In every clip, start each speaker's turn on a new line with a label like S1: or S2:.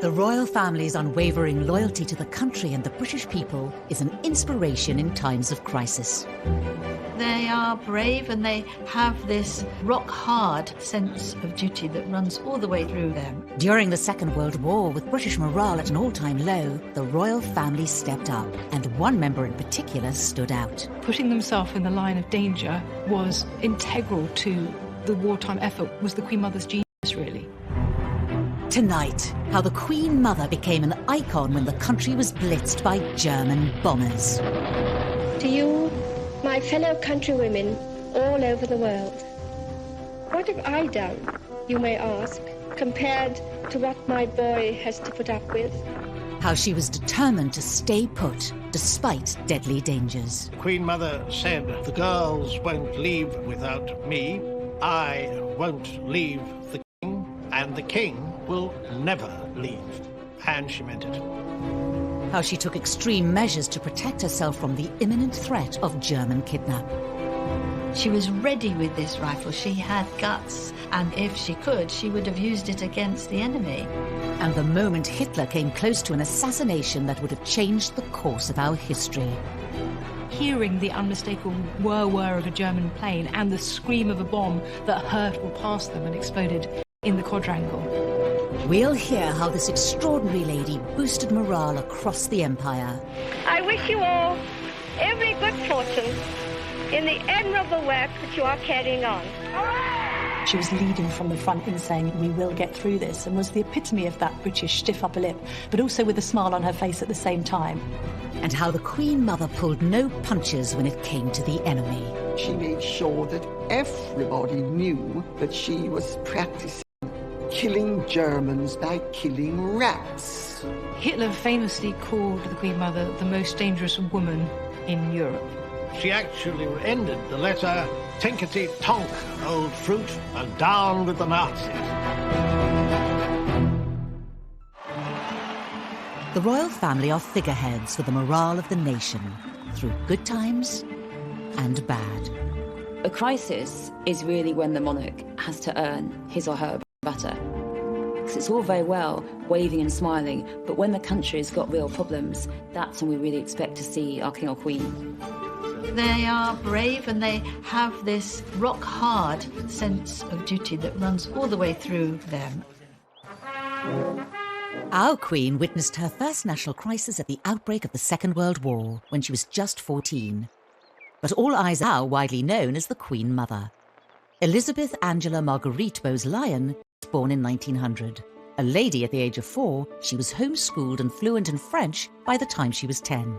S1: The royal family's unwavering loyalty to the country and the British people is an inspiration in times of crisis.
S2: They are brave and they have this rock-hard sense of duty that runs all the way through them.
S1: During the Second World War, with British morale at an all-time low, the royal family stepped up, and one member in particular stood out.
S3: Putting themselves in the line of danger was integral to the wartime effort, was the Queen Mother's genius, really.
S1: Tonight, how the Queen Mother became an icon when the country was blitzed by German bombers.
S4: To you, my fellow countrywomen all over the world, what have I done, you may ask, compared to what my boy has to put up with?
S1: How she was determined to stay put, despite deadly dangers.
S5: Queen Mother said, "The girls won't leave without me. I won't leave the king, and the king will never leave." And she meant it.
S1: How she took extreme measures to protect herself from the imminent threat of German kidnap.
S2: She was ready with this rifle. She had guts, and if she could, she would have used it against the enemy.
S1: And the moment Hitler came close to an assassination that would have changed the course of our history.
S3: Hearing the unmistakable whir-whir of a German plane and the scream of a bomb that hurtled past them and exploded in the quadrangle.
S1: We'll hear how this extraordinary lady boosted morale across the empire.
S4: I wish you all every good fortune in the admirable work that you are carrying on.
S6: She was leading from the front and saying, "We will get through this," and was the epitome of that British stiff upper lip, but also with a smile on her face at the same time.
S1: And how the Queen Mother pulled no punches when it came to the enemy.
S7: She made sure that everybody knew that she was practicing killing Germans by killing rats.
S3: Hitler famously called the Queen Mother the most dangerous woman in Europe.
S5: She actually ended the letter, "Tinkety tonk, old fruit, and down with the Nazis."
S1: The royal family are figureheads for the morale of the nation, through good times and bad.
S8: A crisis is really when the monarch has to earn his or her butter. Because it's all very well waving and smiling, but when the country's got real problems, that's when we really expect to see our king or queen.
S2: They are brave and they have this rock-hard sense of duty that runs all the way through them.
S1: Our Queen witnessed her first national crisis at the outbreak of the Second World War, when she was just 14. But all eyes are now widely known as the Queen Mother. Elizabeth Angela Marguerite Bowes-Lyon was born in 1900. A lady at the age of 4, she was homeschooled and fluent in French by the time she was 10.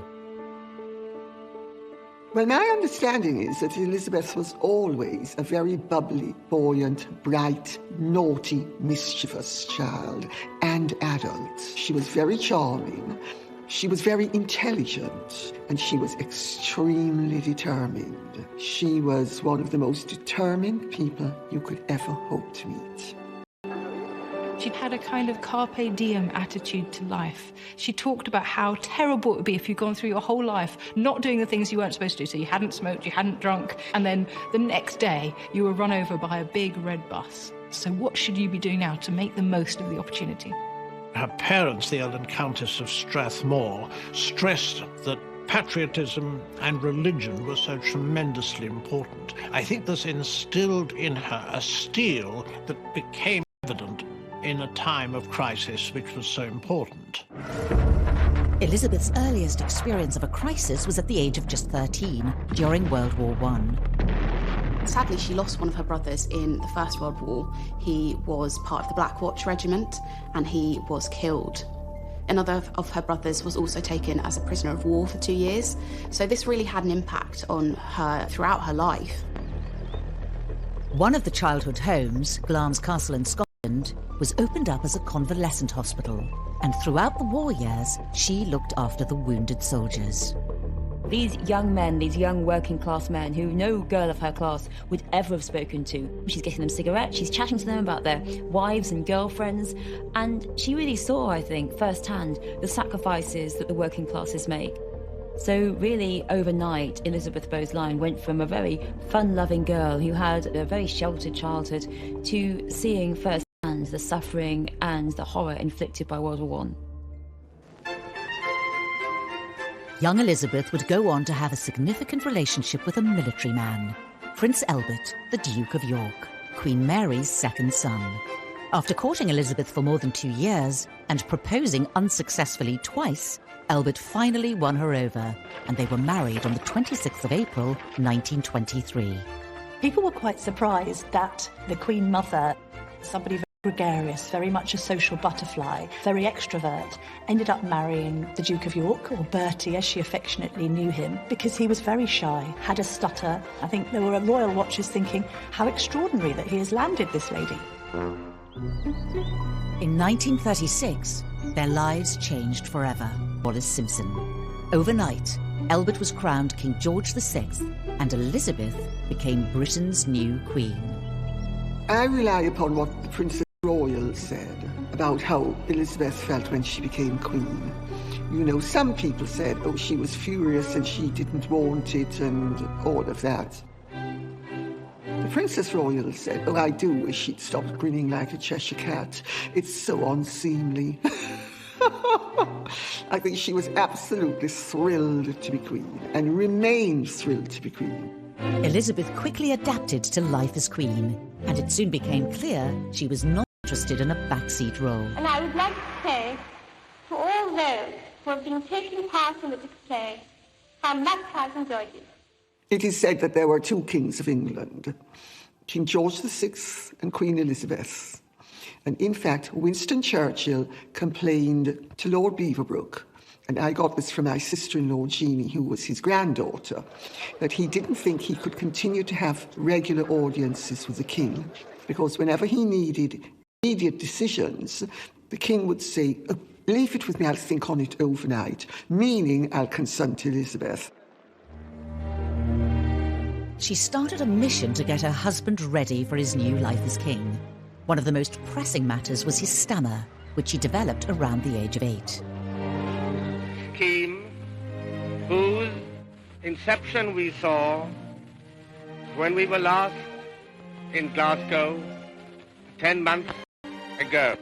S7: Well, my understanding is that Elizabeth was always a very bubbly, buoyant, bright, naughty, mischievous child and adult. She was very charming, she was very intelligent, and she was extremely determined. She was one of the most determined people you could ever hope to meet.
S3: She had a kind of carpe diem attitude to life. She talked about how terrible it would be if you'd gone through your whole life not doing the things you weren't supposed to do. So you hadn't smoked, you hadn't drunk, and then the next day you were run over by a big red bus. So what should you be doing now to make the most of the opportunity?
S5: Her parents, the Earl and Countess of Strathmore, stressed that patriotism and religion were so tremendously important. I think this instilled in her a steel that became evident in a time of crisis which was so important.
S1: Elizabeth's earliest experience of a crisis was at the age of just 13, during World War I.
S9: Sadly, she lost one of her brothers in the First World War. He was part of the Black Watch Regiment, and he was killed. Another of her brothers was also taken as a prisoner of war for 2 years. So this really had an impact on her throughout her life.
S1: One of the childhood homes, Glamis Castle in Scotland, was opened up as a convalescent hospital, and throughout the war years, she looked after the wounded soldiers.
S8: These young men, these young working class men who no girl of her class would ever have spoken to. She's getting them cigarettes, she's chatting to them about their wives and girlfriends, and she really saw, I think, firsthand the sacrifices that the working classes make. So really, overnight, Elizabeth Bowes-Lyon went from a very fun-loving girl who had a very sheltered childhood to seeing first and the suffering and the horror inflicted by World War I.
S1: Young Elizabeth would go on to have a significant relationship with a military man, Prince Albert, the Duke of York, Queen Mary's second son. After courting Elizabeth for more than 2 years and proposing unsuccessfully twice, Albert finally won her over, and they were married on the 26th of April, 1923.
S6: People were quite surprised that the Queen Mother, somebody very gregarious, very much a social butterfly, very extrovert, ended up marrying the Duke of York, or Bertie as she affectionately knew him, because he was very shy, had a stutter. I think there were royal watchers thinking, how extraordinary that he has landed this lady.
S1: In 1936, their lives changed forever. Wallis Simpson. Overnight, Albert was crowned King George VI, and Elizabeth became Britain's new queen.
S7: I rely upon what the Princess Royal said about how Elizabeth felt when she became queen. You know, some people said, oh, she was furious and she didn't want it and all of that. The Princess Royal said, oh, I do wish she'd stopped grinning like a Cheshire cat. It's so unseemly. I think she was absolutely thrilled to be queen and remains thrilled to be queen.
S1: Elizabeth quickly adapted to life as queen, and it soon became clear she was not interested in a backseat role.
S4: And I would like to say to all those who have been taking part in the display how much I've enjoyed it.
S7: It is said that there were two kings of England, King George VI and Queen Elizabeth. And in fact, Winston Churchill complained to Lord Beaverbrook, and I got this from my sister-in-law Jeannie, who was his granddaughter, that he didn't think he could continue to have regular audiences with the king, because whenever he needed immediate decisions, the king would say, oh, leave it with me, I'll think on it overnight, meaning I'll consult Elizabeth.
S1: She started a mission to get her husband ready for his new life as king. One of the most pressing matters was his stammer, which he developed around the age of 8.
S10: Scheme whose inception we saw when we were last in Glasgow 10 months ago.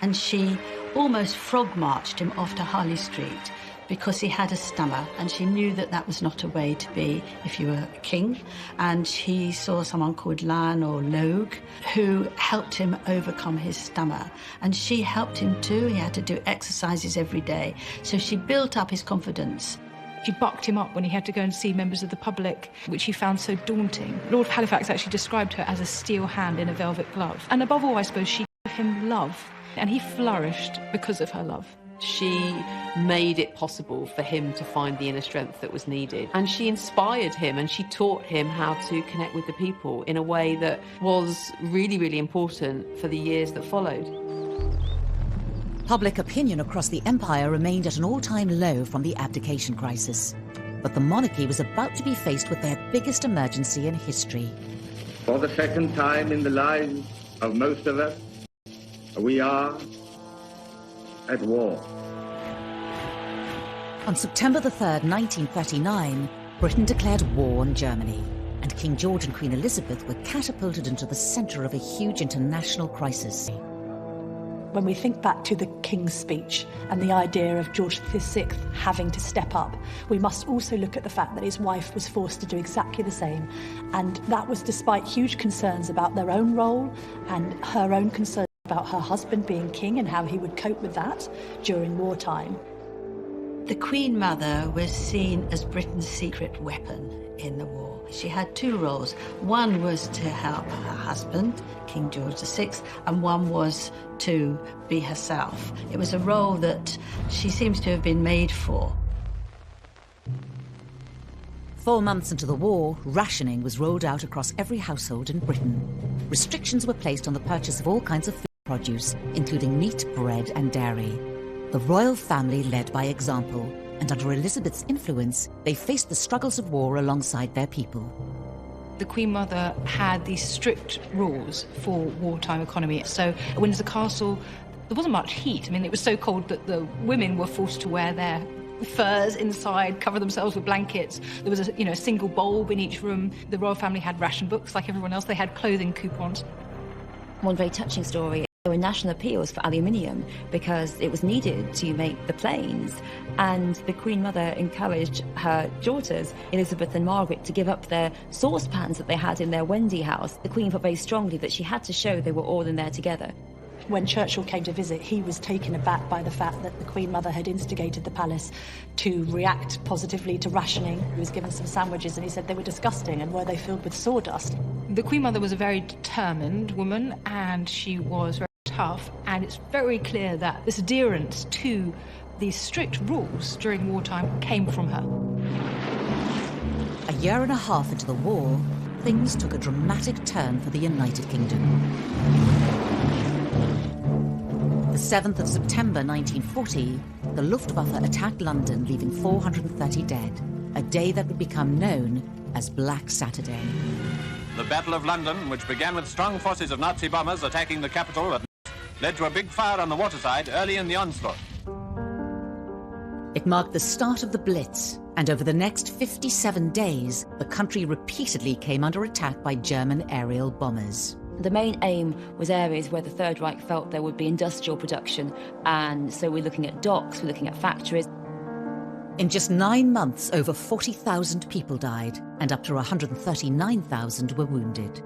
S2: And she almost frog-marched him off to Harley Street because he had a stammer, and she knew that that was not a way to be if you were a king. And he saw someone called Lan or Logue who helped him overcome his stammer. And she helped him too. He had to do exercises every day. So she built up his confidence.
S3: She bucked him up when he had to go and see members of the public, which he found so daunting. Lord Halifax actually described her as a steel hand in a velvet glove. And above all, I suppose, she gave him love, and he flourished because of her love.
S11: She made it possible for him to find the inner strength that was needed. And she inspired him, and she taught him how to connect with the people in a way that was really, really important for the years that followed.
S1: Public opinion across the empire remained at an all-time low from the abdication crisis. But the monarchy was about to be faced with their biggest emergency in history.
S12: For the second time in the lives of most of us, we are at war.
S1: On September the 3rd, 1939, Britain declared war on Germany, and King George and Queen Elizabeth were catapulted into the centre of a huge international crisis.
S6: When we think back to the King's speech and the idea of George VI having to step up, we must also look at the fact that his wife was forced to do exactly the same. And that was despite huge concerns about their own role and her own concerns about her husband being king and how he would cope with that during wartime.
S2: The Queen Mother was seen as Britain's secret weapon in the war. She had two roles. One was to help her husband, King George VI, and one was to be herself. It was a role that she seems to have been made for.
S1: 4 months into the war, rationing was rolled out across every household in Britain. Restrictions were placed on the purchase of all kinds of food produce, including meat, bread and dairy. The royal family led by example, and under Elizabeth's influence, they faced the struggles of war alongside their people.
S3: The Queen Mother had these strict rules for wartime economy. So at Windsor Castle, there wasn't much heat. I mean, it was so cold that the women were forced to wear their furs inside, cover themselves with blankets. There was a single bulb in each room. The royal family had ration books like everyone else. They had clothing coupons.
S8: One very touching story There were national appeals for aluminium because it was needed to make the planes, and the Queen Mother encouraged her daughters, Elizabeth and Margaret, to give up their saucepans that they had in their Wendy house. The Queen felt very strongly that she had to show they were all in there together.
S6: When Churchill came to visit, he was taken aback by the fact that the Queen Mother had instigated the palace to react positively to rationing. He was given some sandwiches and he said they were disgusting, and were they filled with sawdust?
S3: The Queen Mother was a very determined woman, and she was very tough, and it's very clear that this adherence to these strict rules during wartime came from her.
S1: A year and a half into the war, things took a dramatic turn for the United Kingdom. The 7th of September 1940, the Luftwaffe attacked London, leaving 430 dead, a day that would become known as Black Saturday.
S13: The Battle of London, which began with strong forces of Nazi bombers attacking the capital, led to a big fire on the waterside early in the onslaught.
S1: It marked the start of the Blitz, and over the next 57 days, the country repeatedly came under attack by German aerial bombers.
S8: The main aim was areas where the Third Reich felt there would be industrial production, and so we're looking at docks, we're looking at factories.
S1: In just 9 months, over 40,000 people died, and up to 139,000 were wounded.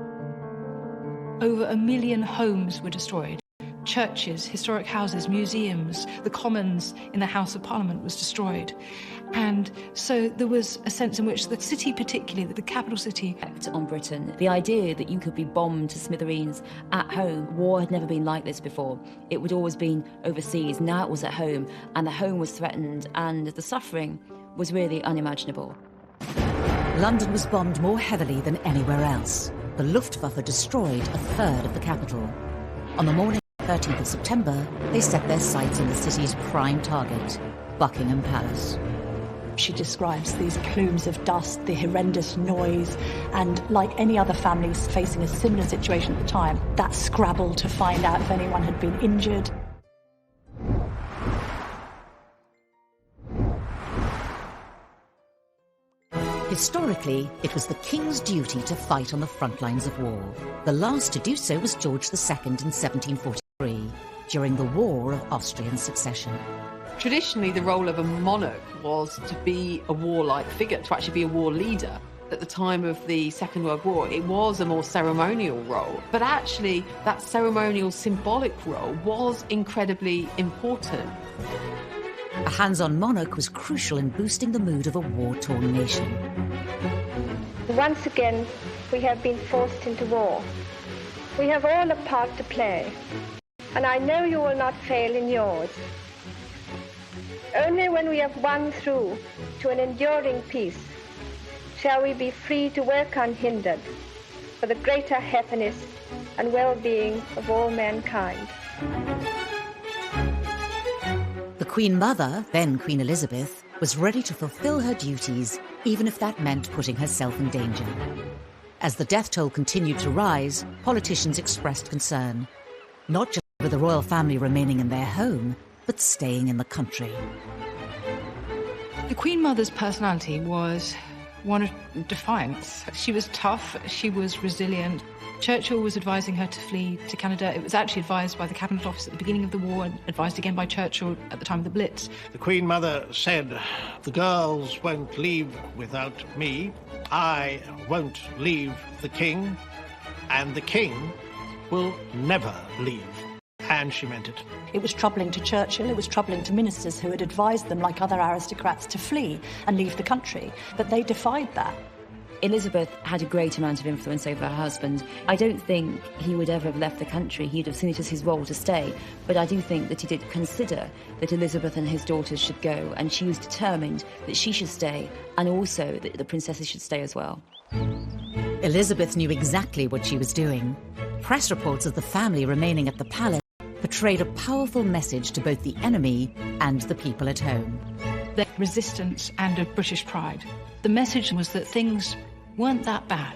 S3: Over 1 million homes were destroyed. Churches, historic houses, museums, the Commons in the House of Parliament was destroyed. And so there was a sense in which the city, particularly the capital city,
S8: on Britain. The idea that you could be bombed to smithereens at home, war had never been like this before. It would always been overseas, now it was at home, and the home was threatened, and the suffering was really unimaginable.
S1: London was bombed more heavily than anywhere else. The Luftwaffe destroyed a third of the capital. On the morning of the 13th of September, they set their sights on the city's prime target, Buckingham Palace.
S6: She describes these plumes of dust, the horrendous noise, and like any other families facing a similar situation at the time, that scrabble to find out if anyone had been injured.
S1: Historically, it was the king's duty to fight on the front lines of war. The last to do so was George II in 1743, during the War of Austrian Succession.
S11: Traditionally, the role of a monarch was to be a warlike figure, to actually be a war leader. At the time of the Second World War, it was a more ceremonial role. But actually, that ceremonial, symbolic role was incredibly important.
S1: A hands-on monarch was crucial in boosting the mood of a war-torn nation.
S4: Once again, we have been forced into war. We have all a part to play, and I know you will not fail in yours. Only when we have won through to an enduring peace shall we be free to work unhindered for the greater happiness and well-being of all mankind.
S1: The Queen Mother, then Queen Elizabeth, was ready to fulfill her duties, even if that meant putting herself in danger. As the death toll continued to rise, politicians expressed concern, not just over the royal family remaining in their home, but staying in the country.
S3: The Queen Mother's personality was one of defiance. She was tough, she was resilient. Churchill was advising her to flee to Canada. It was actually advised by the Cabinet Office at the beginning of the war and advised again by Churchill at the time of the Blitz.
S5: The Queen Mother said, "The girls won't leave without me. I won't leave the King, and the King will never leave." And she meant it.
S6: It was troubling to Churchill, it was troubling to ministers who had advised them, like other aristocrats, to flee and leave the country. But they defied that.
S8: Elizabeth had a great amount of influence over her husband. I don't think he would ever have left the country. He'd have seen it as his role to stay. But I do think that he did consider that Elizabeth and his daughters should go, and she was determined that she should stay, and also that the princesses should stay as well.
S1: Elizabeth knew exactly what she was doing. Press reports of the family remaining at the palace portrayed a powerful message to both the enemy and the people at home.
S3: The resistance and of British pride. The message was that things weren't that bad.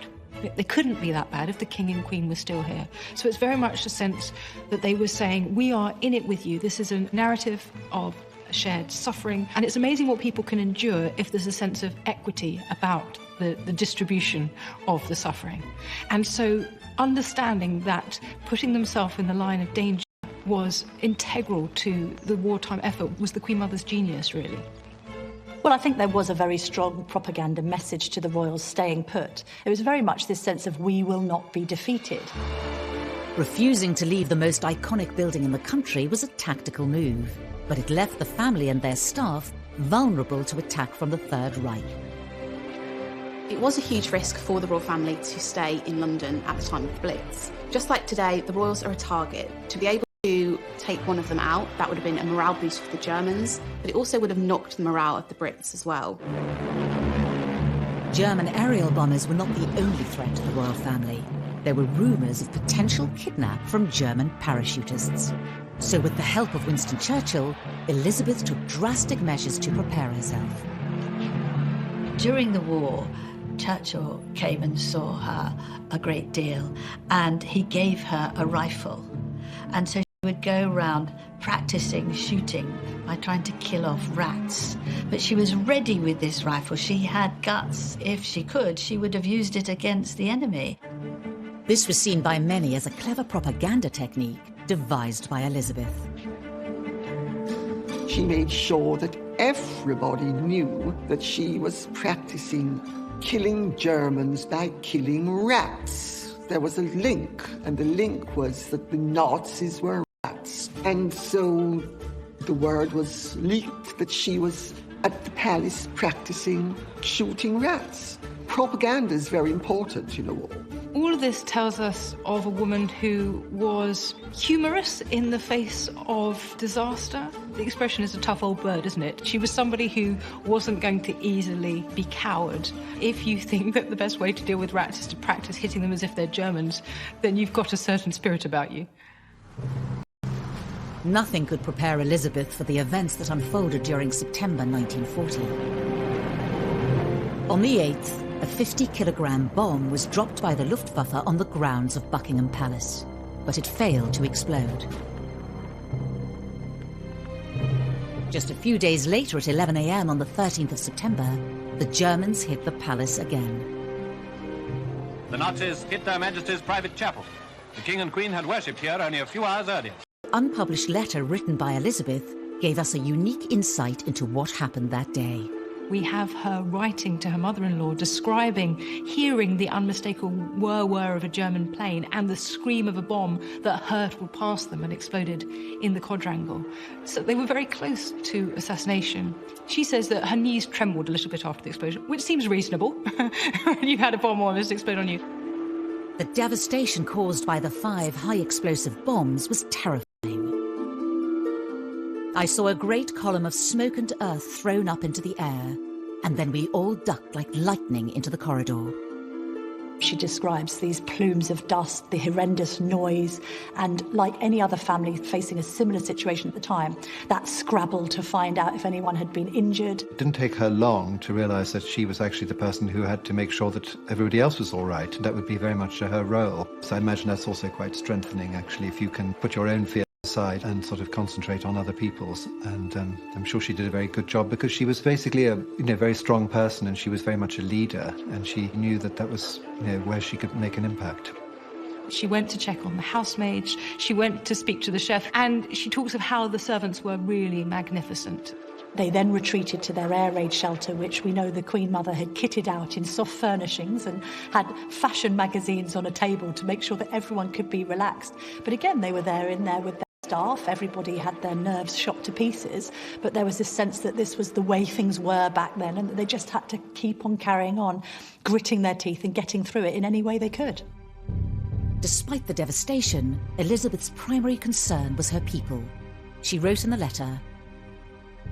S3: They couldn't be that bad if the King and Queen were still here. So it's very much a sense that they were saying, we are in it with you. This is a narrative of shared suffering. And it's amazing what people can endure if there's a sense of equity about the distribution of the suffering. And so understanding that, putting themselves in the line of danger was integral to the wartime effort was the Queen Mother's genius, really.
S6: Well, I think there was a very strong propaganda message to the royals staying put. It was very much this sense of we will not be defeated.
S1: Refusing to leave the most iconic building in the country was a tactical move, but it left the family and their staff vulnerable to attack from the Third Reich.
S9: It was a huge risk for the royal family to stay in London at the time of the Blitz. Just like today, the royals are a target. To be able to take one of them out, that would have been a morale boost for the Germans, but it also would have knocked the morale of the Brits as well.
S1: German aerial bombers were not the only threat to the royal family. There were rumours of potential kidnap from German parachutists. So with the help of Winston Churchill, Elizabeth took drastic measures to prepare herself.
S2: During the war, Churchill came and saw her a great deal, and he gave her a rifle. And so she would go around practicing shooting by trying to kill off rats. But she was ready with this rifle. She had guts. If she could, she would have used it against the enemy.
S1: This was seen by many as a clever propaganda technique devised by Elizabeth.
S7: She made sure that everybody knew that she was practicing killing Germans by killing rats. There was a link, and the link was that the Nazis were rats. And so the word was leaked that she was at the palace practicing shooting rats. Propaganda is very important in a war.
S3: All of this tells us of a woman who was humorous in the face of disaster. The expression is a tough old bird, isn't it? She was somebody who wasn't going to easily be cowed. If you think that the best way to deal with rats is to practice hitting them as if they're Germans, then you've got a certain spirit about you.
S1: Nothing could prepare Elizabeth for the events that unfolded during September 1940. On the 8th, a 50-kilogram bomb was dropped by the Luftwaffe on the grounds of Buckingham Palace, but it failed to explode. Just a few days later, at 11 a.m. on the 13th of September, the Germans hit the palace again.
S13: The Nazis hit Their Majesty's private chapel. The King and Queen had worshipped here only a few hours earlier.
S1: An unpublished letter written by Elizabeth gave us a unique insight into what happened that day.
S3: We have her writing to her mother-in-law, describing, hearing the unmistakable whir-whir of a German plane and the scream of a bomb that hurtled past them and exploded in the quadrangle. So they were very close to assassination. She says that her knees trembled a little bit after the explosion, which seems reasonable when you've had a bomb almost explode on you.
S1: The devastation caused by the 5 high-explosive bombs was terrifying. I saw a great column of smoke and earth thrown up into the air, and then we all ducked like lightning into the corridor.
S6: She describes these plumes of dust, the horrendous noise, and like any other family facing a similar situation at the time, that scrabble to find out if anyone had been injured.
S14: It didn't take her long to realise that she was actually the person who had to make sure that everybody else was all right, and that would be very much her role. So I imagine that's also quite strengthening, actually, if you can put your own fear aside and sort of concentrate on other people's. And I'm sure she did a very good job, because she was basically a very strong person, and she was very much a leader, and she knew that that was where she could make an impact.
S3: She went to check on the housemaids, she went to speak to the chef, and she talks of how the servants were really magnificent.
S6: They then retreated to their air raid shelter, which we know the Queen Mother had kitted out in soft furnishings and had fashion magazines on a table to make sure that everyone could be relaxed. But again, they were there in there with their staff. Everybody had their nerves shot to pieces, but there was this sense that this was the way things were back then, and that they just had to keep on carrying on, gritting their teeth and getting through it in any way they could.
S1: Despite the devastation, Elizabeth's primary concern was her people. She wrote in the letter,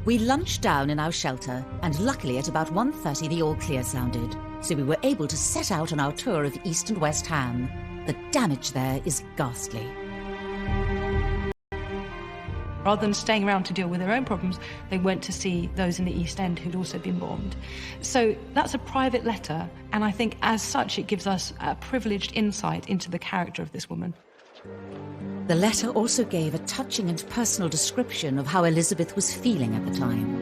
S1: "We lunched down in our shelter, and luckily at about 1:30 the all-clear sounded, so we were able to set out on our tour of East and West Ham. The damage there is ghastly."
S3: Rather than staying around to deal with their own problems, they went to see those in the East End who'd also been bombed. So that's a private letter, and I think as such it gives us a privileged insight into the character of this woman.
S1: The letter also gave a touching and personal description of how Elizabeth was feeling at the time.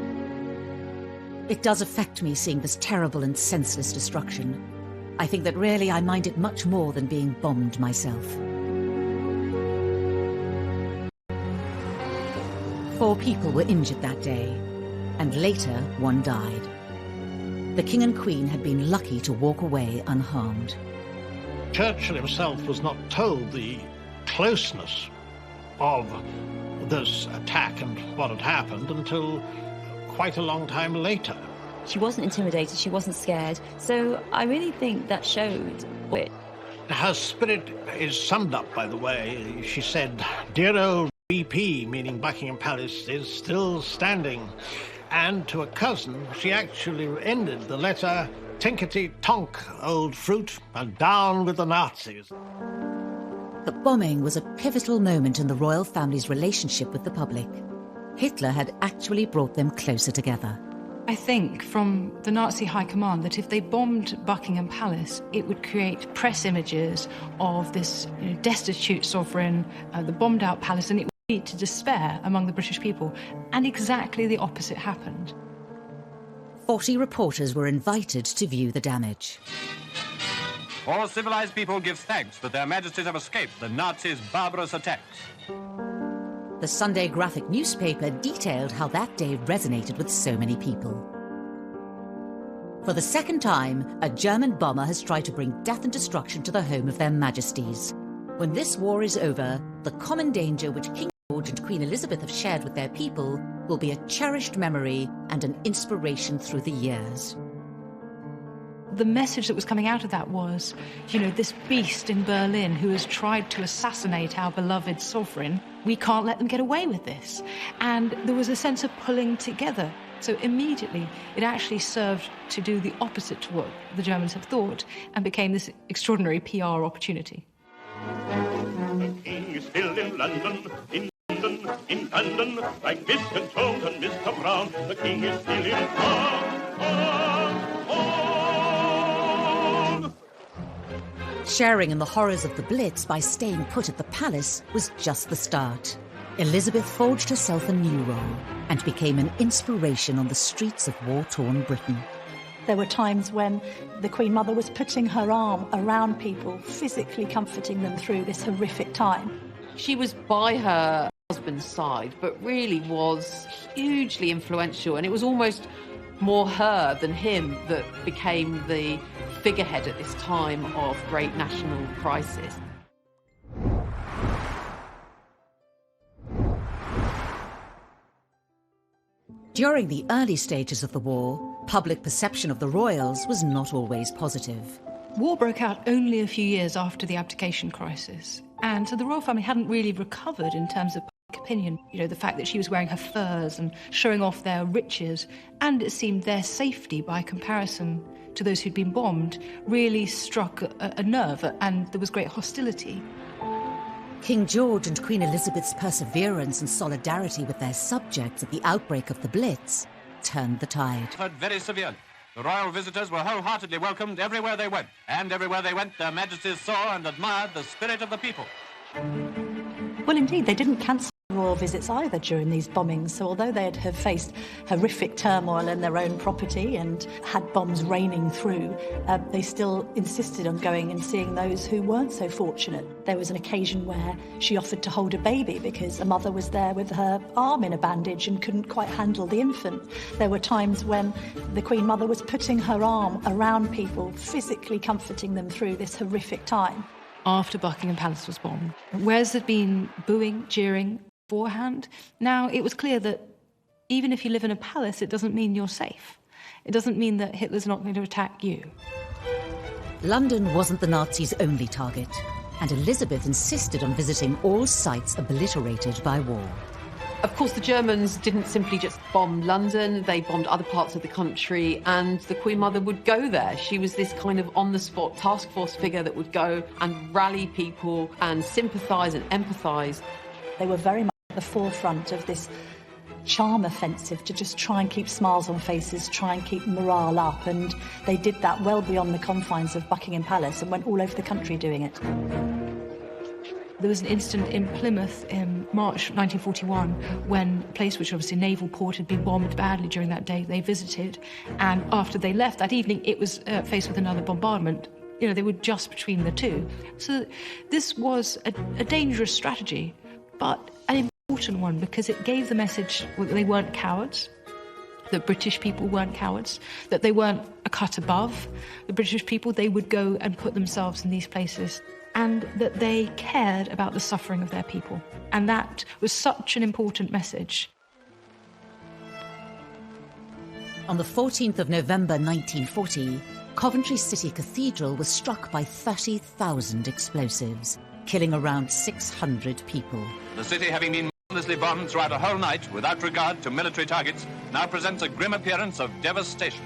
S1: It does affect me seeing this terrible and senseless destruction. I think that really I mind it much more than being bombed myself. 4 people were injured that day, and later 1 died. The King and Queen had been lucky to walk away unharmed.
S5: Churchill himself was not told the closeness of this attack and what had happened until quite a long time later.
S8: She wasn't intimidated, she wasn't scared, so I really think that showed it.
S5: Her spirit is summed up, by the way. She said, "Dear old BP," meaning Buckingham Palace, "is still standing." And to a cousin, she actually ended the letter, "Tinkety-tonk, old fruit, and down with the Nazis."
S1: The bombing was a pivotal moment in the royal family's relationship with the public. Hitler had actually brought them closer together.
S3: I think from the Nazi high command that if they bombed Buckingham Palace, it would create press images of this destitute sovereign, the bombed out palace, and it would lead to despair among the British people. And exactly the opposite happened.
S1: 40 reporters were invited to view the damage.
S13: All civilized people give thanks that their majesties have escaped the Nazis' barbarous attacks.
S1: The Sunday graphic newspaper detailed how that day resonated with so many people. For the second time, a German bomber has tried to bring death and destruction to the home of their majesties. When this war is over, the common danger which King George and Queen Elizabeth have shared with their people will be a cherished memory and an inspiration through the years.
S3: The message that was coming out of that was, this beast in Berlin who has tried to assassinate our beloved sovereign, we can't let them get away with this. And there was a sense of pulling together. So immediately, it actually served to do the opposite to what the Germans have thought and became this extraordinary PR opportunity.
S15: The king is still in London, in London, like Mr. Jones and Mr. Brown. The king is still in
S1: Sharing in the horrors of the Blitz by staying put at the palace was just the start. Elizabeth forged herself a new role and became an inspiration on the streets of war-torn Britain.
S6: There were times when the Queen Mother was putting her arm around people, physically comforting them through this horrific time.
S11: She was by her husband's side, but really was hugely influential, and it was almost more her than him that became the figurehead at this time of great national crisis.
S1: During the early stages of the war, public perception of the royals was not always positive.
S3: War broke out only a few years after the abdication crisis, and so the royal family hadn't really recovered in terms of public opinion. The fact that she was wearing her furs and showing off their riches, and it seemed their safety by comparison to those who'd been bombed, really struck a nerve, and there was great hostility.
S1: King George and Queen Elizabeth's perseverance and solidarity with their subjects at the outbreak of the Blitz turned the tide.
S13: Very severely. The royal visitors were wholeheartedly welcomed everywhere they went, and everywhere they went, their majesties saw and admired the spirit of the people.
S6: Well, indeed, they didn't cancel royal visits either during these bombings, so although they'd have faced horrific turmoil in their own property and had bombs raining through, they still insisted on going and seeing those who weren't so fortunate. There was an occasion where she offered to hold a baby because a mother was there with her arm in a bandage and couldn't quite handle the infant. There were times when the Queen Mother was putting her arm around people, physically comforting them through this horrific time.
S3: After Buckingham Palace was bombed, whereas there'd been booing, jeering beforehand, now it was clear that even if you live in a palace, it doesn't mean you're safe. It doesn't mean that Hitler's not going to attack you.
S1: London wasn't the Nazis' only target, and Elizabeth insisted on visiting all sites obliterated by war.
S11: Of course, the Germans didn't simply just bomb London, they bombed other parts of the country, and the Queen Mother would go there. She was this kind of on-the-spot task force figure that would go and rally people and sympathise and empathise.
S6: They were very much at the forefront of this charm offensive to just try and keep smiles on faces, try and keep morale up, and they did that well beyond the confines of Buckingham Palace and went all over the country doing it.
S3: There was an incident in Plymouth in March 1941 when a place which obviously a naval port had been bombed badly during that day. They visited, and after they left that evening, it was faced with another bombardment. They were just between the two. So this was a dangerous strategy, but an important one because it gave the message that they weren't cowards, that British people weren't cowards, that they weren't a cut above the British people. They would go and put themselves in these places, and that they cared about the suffering of their people. And that was such an important message.
S1: On the 14th of November 1940, Coventry City Cathedral was struck by 30,000 explosives, killing around 600 people.
S13: The city, having been mercilessly bombed throughout a whole night without regard to military targets, now presents a grim appearance of devastation.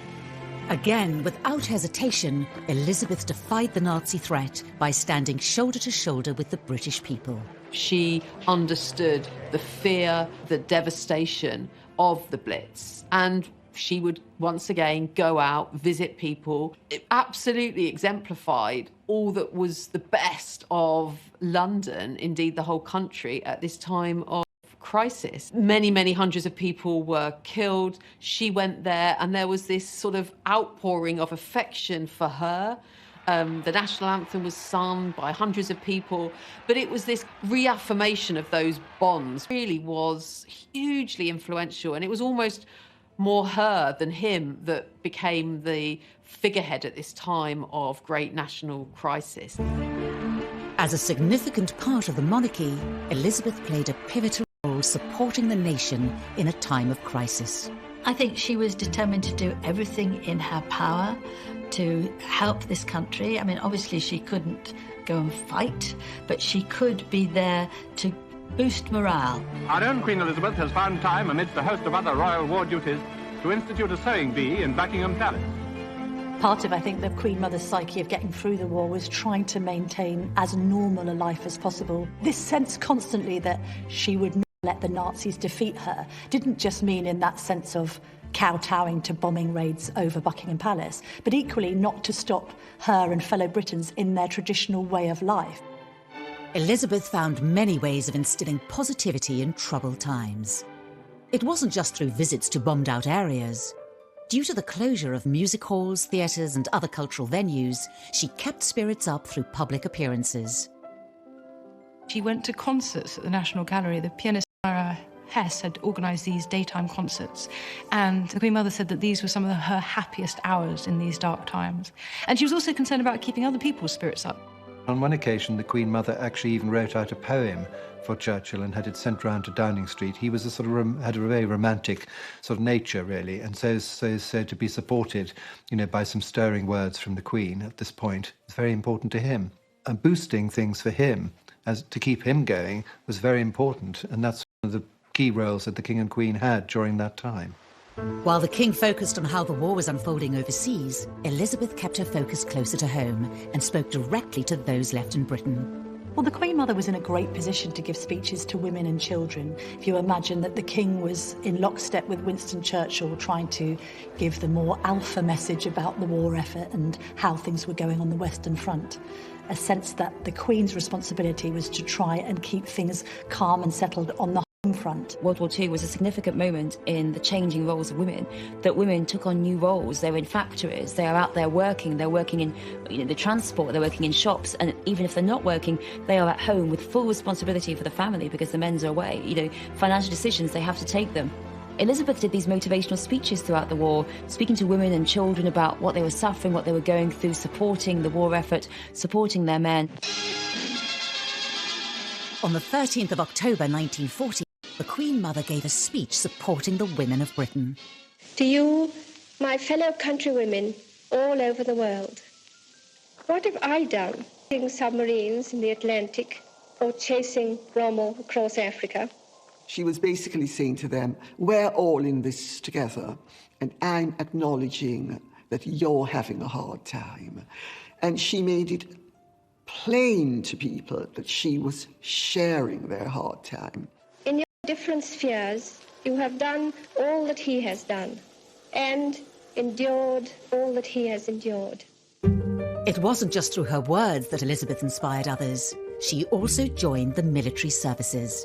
S1: Again, without hesitation, Elizabeth defied the Nazi threat by standing shoulder to shoulder with the British people.
S11: She understood the fear, the devastation of the Blitz, and she would once again go out, visit people. It absolutely exemplified all that was the best of London, indeed the whole country, at this time of crisis. Many, many hundreds of people were killed. She went there and there was this sort of outpouring of affection for her. The national anthem was sung by hundreds of people, but it was this reaffirmation of those bonds. It really was hugely influential, and it was almost more her than him that became the figurehead at this time of great national crisis.
S1: As a significant part of the monarchy, Elizabeth played a pivotal role supporting the nation in a time of crisis.
S2: I think she was determined to do everything in her power to help this country. I mean, obviously she couldn't go and fight, but she could be there to boost morale.
S13: Our own Queen Elizabeth has found time, amidst a host of other royal war duties, to institute a sewing bee in Buckingham Palace.
S6: Part of, I think, the Queen Mother's psyche of getting through the war was trying to maintain as normal a life as possible. This sense constantly that she would not let the Nazis defeat her didn't just mean in that sense of kowtowing to bombing raids over Buckingham Palace, but equally not to stop her and fellow Britons in their traditional way of life.
S1: Elizabeth found many ways of instilling positivity in troubled times. It wasn't just through visits to bombed-out areas. Due to the closure of music halls, theatres and other cultural venues, she kept spirits up through public appearances.
S3: She went to concerts at the National Gallery. The pianist Ira Hess had organised these daytime concerts, and the Queen Mother said that these were some of her happiest hours in these dark times. And she was also concerned about keeping other people's spirits up.
S14: On one occasion, the Queen Mother actually even wrote out a poem for Churchill and had it sent round to Downing Street. He was had a very romantic sort of nature, really, and so is said to be supported, by some stirring words from the Queen at this point. It's very important to him. And boosting things for him, as to keep him going, was very important, and that's one of the key roles that the King and Queen had during that time.
S1: While the King focused on how the war was unfolding overseas, Elizabeth kept her focus closer to home and spoke directly to those left in Britain.
S6: Well, the Queen Mother was in a great position to give speeches to women and children. If you imagine that the King was in lockstep with Winston Churchill trying to give the more alpha message about the war effort and how things were going on the Western Front, a sense that the Queen's responsibility was to try and keep things calm and settled on the home front.
S8: World War II was a significant moment in the changing roles of women, that women took on new roles. They were in factories, they are out there working, they're working in the transport, they're working in shops, and even if they're not working, they are at home with full responsibility for the family because the men's are away. Financial decisions, they have to take them. Elizabeth did these motivational speeches throughout the war, speaking to women and children about what they were suffering, what they were going through, supporting the war effort, supporting their men.
S1: On the 13th of October 1940, the Queen Mother gave a speech supporting the women of Britain.
S4: To you, my fellow countrywomen all over the world, what have I done? Chasing submarines in the Atlantic or chasing Rommel across Africa?
S7: She was basically saying to them, we're all in this together, and I'm acknowledging that you're having a hard time. And she made it plain to people that she was sharing their hard time.
S4: In your different spheres, you have done all that he has done, and endured all that he has endured.
S1: It wasn't just through her words that Elizabeth inspired others. She also joined the military services.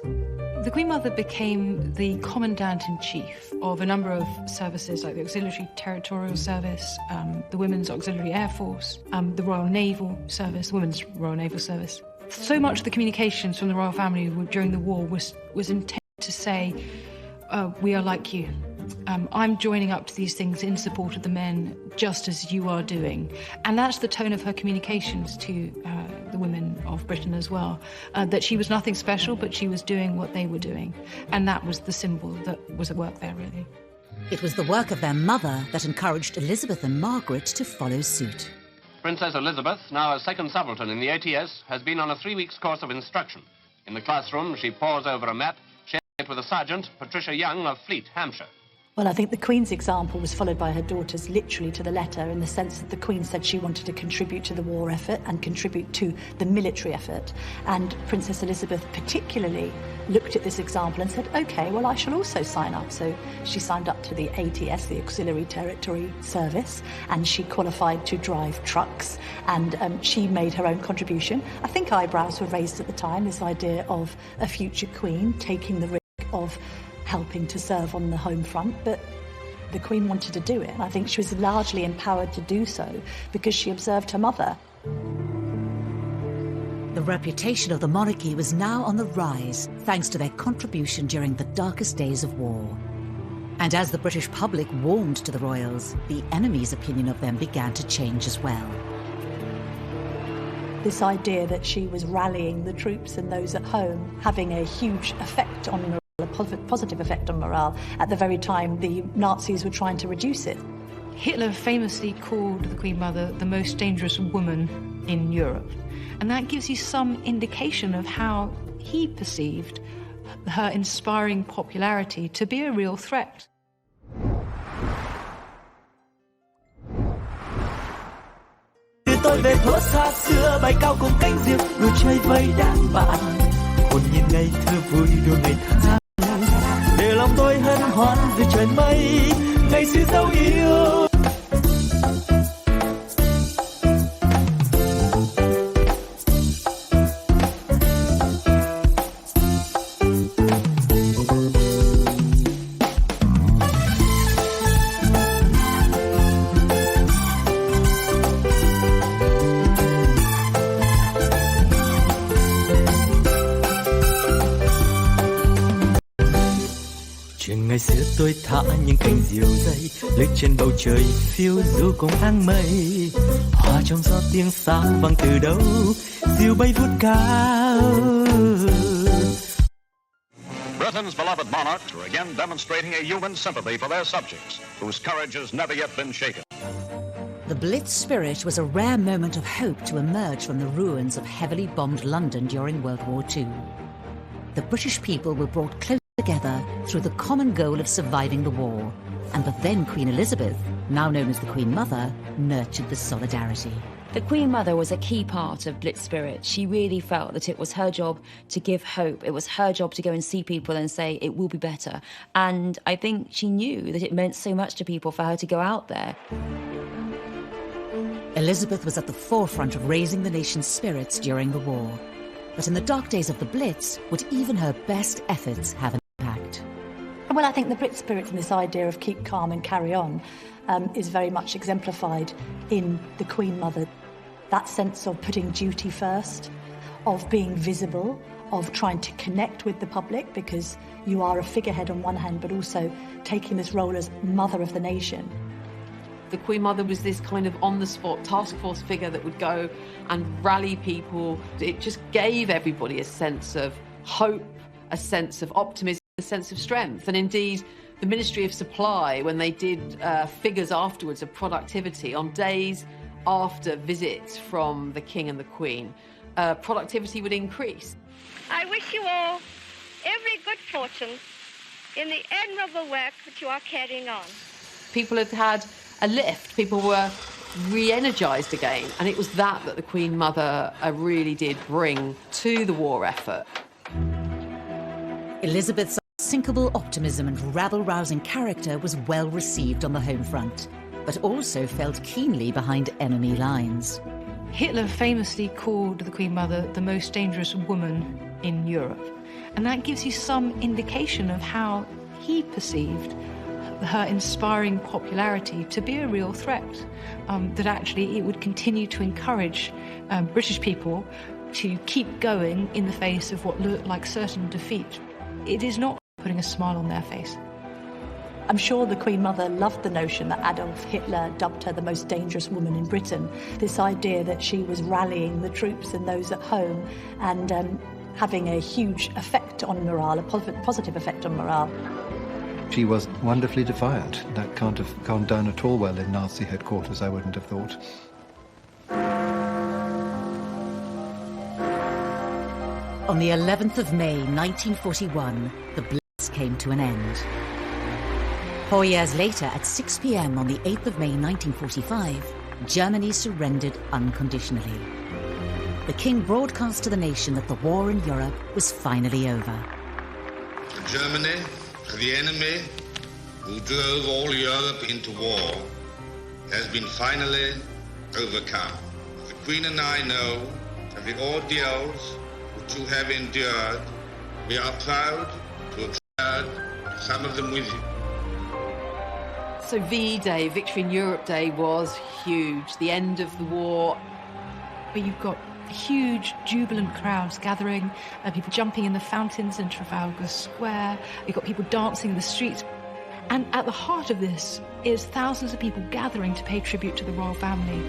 S3: The Queen Mother became the Commandant-in-Chief of a number of services like the Auxiliary Territorial Service, the Women's Auxiliary Air Force, the Royal Naval Service, the Women's Royal Naval Service. So much of the communications from the royal family during the war was intended to say, we are like you. I'm joining up to these things in support of the men, just as you are doing. And that's the tone of her communications to the women of Britain as well, that she was nothing special, but she was doing what they were doing. And that was the symbol that was at work there, really.
S1: It was the work of their mother that encouraged Elizabeth and Margaret to follow suit.
S13: Princess Elizabeth, now a second subaltern in the ATS, has been on a 3-week course of instruction. In the classroom, she pores over a map, sharing it with a sergeant, Patricia Young of Fleet, Hampshire.
S6: Well, I think the Queen's example was followed by her daughters literally to the letter, in the sense that the Queen said she wanted to contribute to the war effort and contribute to the military effort. And Princess Elizabeth particularly looked at this example and said, OK, well, I shall also sign up. So she signed up to the ATS, the Auxiliary Territory Service, and she qualified to drive trucks, and she made her own contribution. I think eyebrows were raised at the time, this idea of a future Queen taking the risk of helping to serve on the home front, but the Queen wanted to do it, and I think she was largely empowered to do so because she observed her mother.
S1: The reputation of the monarchy was now on the rise, thanks to their contribution during the darkest days of war. And as the British public warmed to the royals, the enemy's opinion of them began to change as well.
S6: This idea that she was rallying the troops and those at home, having a huge effect on morale, a positive effect on morale, at the very time the Nazis were trying to reduce it.
S3: Hitler famously called the Queen Mother the most dangerous woman in Europe. And that gives you some indication of how he perceived her inspiring popularity to be a real threat.
S16: Tôi về thuở xa xưa bay cao cùng cánh diều đùa chơi với đám bạn hồn nhiên ngây thơ vui đùa ngày tháng để lòng tôi hân hoan vì trời mây ngày xưa dấu yêu. Ngày xưa tôi thả những cánh diều dây lướt trên bầu trời phiêu du cùng áng mây hòa trong gió tiếng sáo vang từ đâu diều bay vút cao.
S13: Britain's beloved monarchs were again demonstrating a human sympathy for their subjects, whose courage has never yet been shaken.
S1: The Blitz spirit was a rare moment of hope to emerge from the ruins of heavily bombed London during World War II. The British people were brought close together through the common goal of surviving the war, and the then Queen Elizabeth, now known as the Queen Mother, nurtured the solidarity.
S8: The Queen Mother was a key part of Blitz spirit. She really felt that it was her job to give hope. It was her job to go and see people and say, it will be better. And I think she knew that it meant so much to people for her to go out there.
S1: Elizabeth was at the forefront of raising the nation's spirits during the war. But in the dark days of the Blitz, would even her best efforts have an impact?
S6: Well, I think the Brit spirit and this idea of keep calm and carry on is very much exemplified in the Queen Mother. That sense of putting duty first, of being visible, of trying to connect with the public, because you are a figurehead on one hand, but also taking this role as mother of the nation.
S11: The Queen Mother was this kind of on-the-spot task force figure that would go and rally people. It just gave everybody a sense of hope, a sense of optimism, a sense of strength. And indeed, the Ministry of Supply, when they did figures afterwards of productivity on days after visits from the King and the Queen, productivity would increase.
S4: I wish you all every good fortune in the admirable work that you are carrying on.
S11: People had had a lift, people were re-energised again, and it was that the Queen Mother really did bring to the war effort.
S1: Elizabeth's unsinkable optimism and rabble-rousing character was well received on the home front, but also felt keenly behind enemy lines.
S3: Hitler famously called the Queen Mother the most dangerous woman in Europe, and that gives you some indication of how he perceived her inspiring popularity to be a real threat, that actually it would continue to encourage British people to keep going in the face of what looked like certain defeat. It is not putting a smile on their face.
S6: I'm sure the Queen Mother loved the notion that Adolf Hitler dubbed her the most dangerous woman in Britain. This idea that she was rallying the troops and those at home and having a huge effect on morale, a positive effect on morale.
S14: She was wonderfully defiant. That can't have gone down at all well in Nazi headquarters, I wouldn't have thought.
S1: On the 11th of May 1941, the Blitz came to an end. 4 years later, at 6 p.m. on the 8th of May 1945, Germany surrendered unconditionally. The King broadcast to the nation that the war in Europe was finally over.
S17: Germany, the enemy who drove all Europe into war, has been finally overcome. The Queen and I know that the ordeals which you have endured, we are proud to have shared some of them with you.
S11: So VE Day, Victory in Europe Day, was huge. The end of the war.
S3: Where you've got huge, jubilant crowds gathering, people jumping in the fountains in Trafalgar Square. You've got people dancing in the streets. And at the heart of this is thousands of people gathering to pay tribute to the royal family.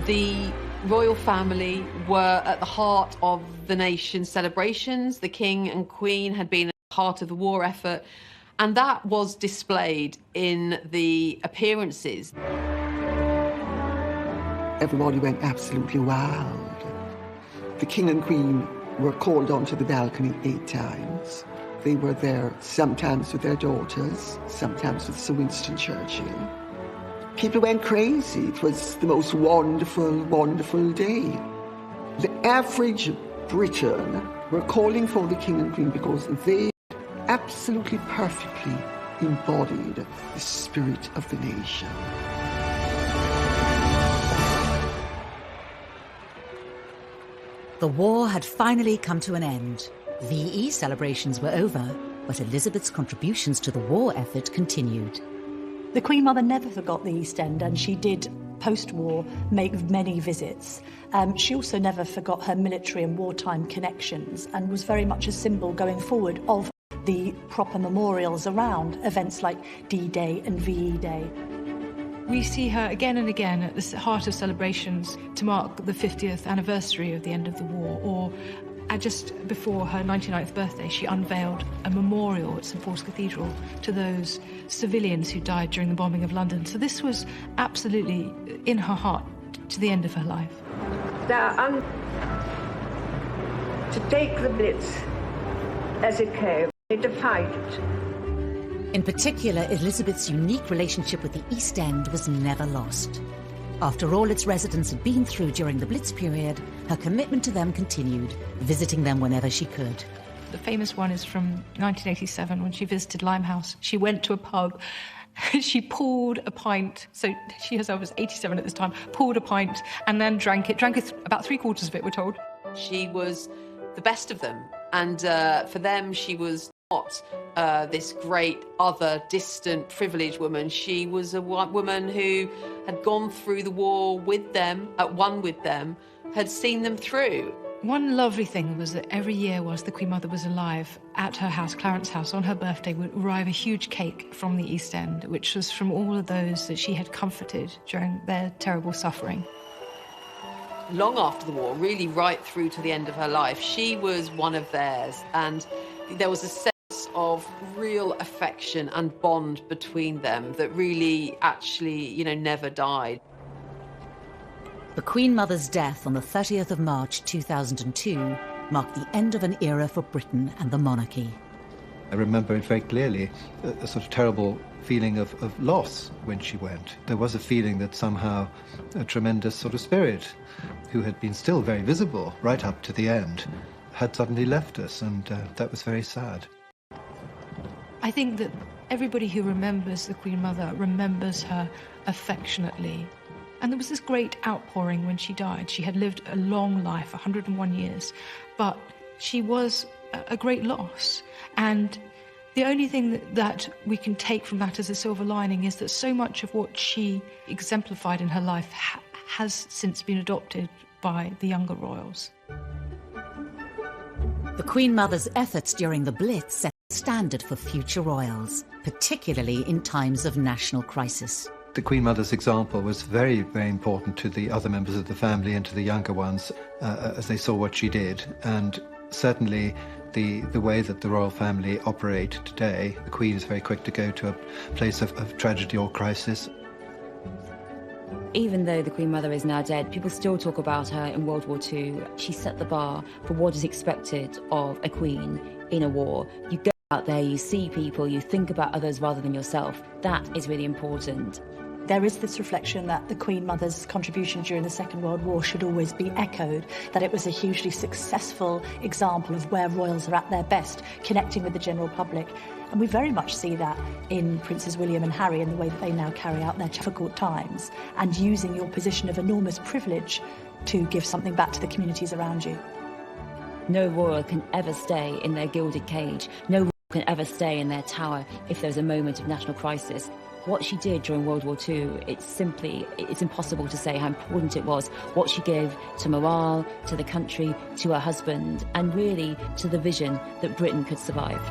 S11: The royal family were at the heart of the nation's celebrations. The King and Queen had been at the heart of the war effort. And that was displayed in the appearances.
S7: Everybody went absolutely wild. The King and Queen were called onto the balcony 8 times. They were there sometimes with their daughters, sometimes with Sir Winston Churchill. People went crazy. It was the most wonderful, wonderful day. The average Briton were calling for the King and Queen because they absolutely perfectly embodied the spirit of the nation.
S1: The war had finally come to an end. VE celebrations were over, but Elizabeth's contributions to the war effort continued.
S6: The Queen Mother never forgot the East End, and she did, post-war, make many visits. She also never forgot her military and wartime connections, and was very much a symbol going forward of the proper memorials around events like D-Day and VE Day.
S3: We see her again and again at the heart of celebrations to mark the 50th anniversary of the end of the war, or just before her 99th birthday, she unveiled a memorial at St Paul's Cathedral to those civilians who died during the bombing of London. So this was absolutely in her heart to the end of her life.
S18: To take the Blitz as it came, they defied it.
S1: In particular, Elizabeth's unique relationship with the East End was never lost. After all its residents had been through during the Blitz period, her commitment to them continued, visiting them whenever she could.
S3: The famous one is from 1987 when she visited Limehouse. She went to a pub, she poured a pint, so she herself was 87 at this time, poured a pint and then drank it about 3/4 of it, we're told.
S11: She was the best of them, and for them she was not this great other distant privileged woman. She was a woman who had gone through the war with them, at one with them, had seen them through.
S3: One lovely thing was that every year whilst the Queen Mother was alive, at her house, Clarence House, on her birthday would arrive a huge cake from the East End, which was from all of those that she had comforted during their terrible suffering.
S11: Long after the war, really right through to the end of her life, she was one of theirs, and there was a sense of real affection and bond between them that really actually, never died.
S1: The Queen Mother's death on the 30th of March 2002 marked the end of an era for Britain and the monarchy.
S14: I remember it very clearly, a sort of terrible feeling of loss when she went. There was a feeling that somehow a tremendous sort of spirit, who had been still very visible right up to the end, had suddenly left us, and that was very sad.
S3: I think that everybody who remembers the Queen Mother remembers her affectionately. And there was this great outpouring when she died. She had lived a long life, 101 years, but she was a great loss. And the only thing that we can take from that as a silver lining is that so much of what she exemplified in her life has since been adopted by the younger royals.
S1: The Queen Mother's efforts during the Blitz set the standard for future royals, particularly in times of national crisis.
S14: The Queen Mother's example was very, very important to the other members of the family and to the younger ones as they saw what she did. And certainly the way that the royal family operate today, the Queen is very quick to go to a place of tragedy or crisis.
S8: Even though the Queen Mother is now dead, people still talk about her in World War II. She set the bar for what is expected of a queen in a war. You go out there, you see people, you think about others rather than yourself. That is really important.
S6: There is this reflection that the Queen Mother's contribution during the Second World War should always be echoed, that it was a hugely successful example of where royals are at their best, connecting with the general public. And we very much see that in Princes William and Harry in the way that they now carry out their difficult times and using your position of enormous privilege to give something back to the communities around you.
S8: No royal can ever stay in their gilded cage. No royal can ever stay in their tower if there's a moment of national crisis. What she did during World War II, it's impossible to say how important it was. What she gave to morale, to the country, to her husband, and really to the vision that Britain could survive.